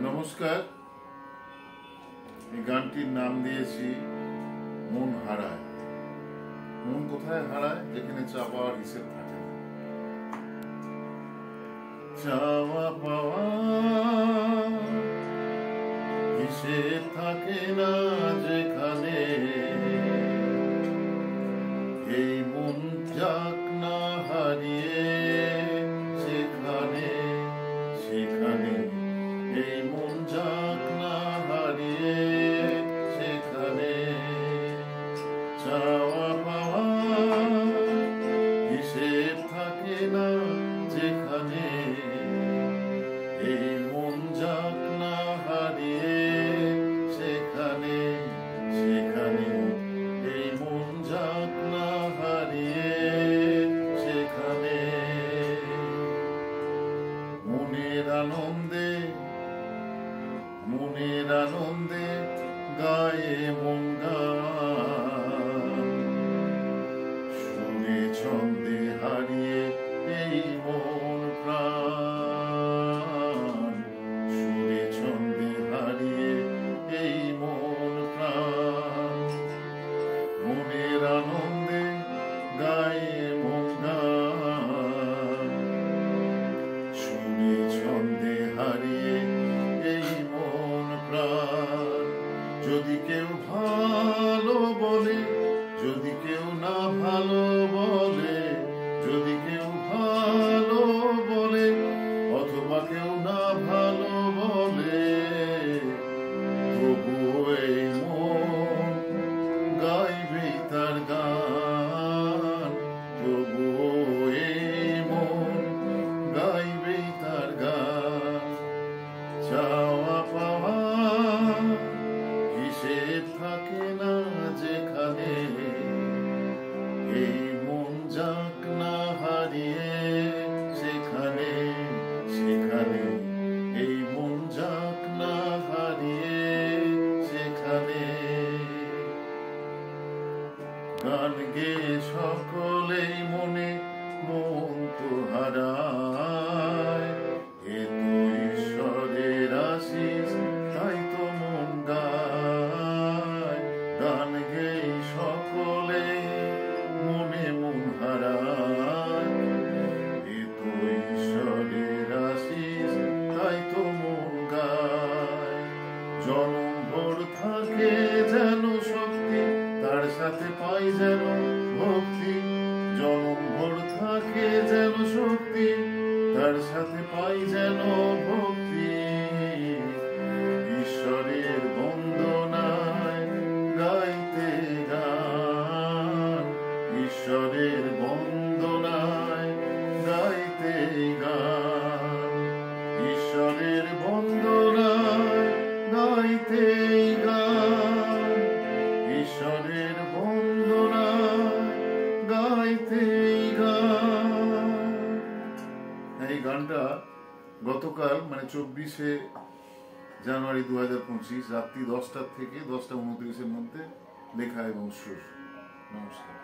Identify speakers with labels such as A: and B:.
A: নমস্কার। এই গানটির নাম দিয়েছি মন হারায়। মন কোথায় হারায়? যেখানে চাওয়ার হিসেব থাকে না। চাওয়া পাওয়া হিসেব থাকে না যেখানে, এই মন যাক না হারিয়ে সেখানে সেখানে, এই মন যাক না হারিয়ে সেখানে। চাওয়া পাওয়া হিসেব থাকে না যেখানে, এই মন যাক না হারিয়ে সেখানে সেখানে, এই মন যাক না হারিয়ে সেখানে। মনের আনন্দে গায়ে মন গান, সুরে ছন্দে হারিয়ে এই মন প্রাণ, সুরে ছন্দে হারিয়ে এই মন প্রাণ। মনের আনন্দে গায়ে মন গান, সুরে ছন্দে হারিয়ে এই মন প্রাণ। যদি কেউ ভালো বলে, যদি কেউ না ভালো বলে, যদি কেউ ভালো বলে অথবা কেউ না ভালো বলে, তবুও এই মন গাইবেই তার গান, তবুও এই মন গাইবেই তার গান। চাওয়া পাওয়া হিসেব থাকে না যেখানে, এই মন যাক না হারিয়ে সেখানে সেখানে, এই মন যাক না হারিয়ে সেখানে। গান গেয়ে সকলেই মনে মন তো হারায়, এ তো ঈশ্বরের আশিস তাই তো মন গায়। গান গেয়ে সকলে মনে মন হারায়, এ তো ঈশ্বরের আশিস তাই তো মন গায়। জনম ভর থাকে যেন শক্তি, তার সাথে পাই যেন ভক্তি। জনম ভর থাকে যেন শক্তি, তার সাথে পাই যেন ভক্তি। ঈশ্বরের বন্দনায় গাইতে গান, ঈশ্বরের বন্দনায় গাইতে গান, ঈশ্বরের বন্দনায় গাইতে গান, ঈশ্বরের বন্দনায় গাইতে গান। এই গানটা গতকাল মানে 24শে জানুয়ারি 2025 রাত্রি 10টা থেকে 10টা 29-এর মধ্যে লেখা এবং সুর। নমস্কার।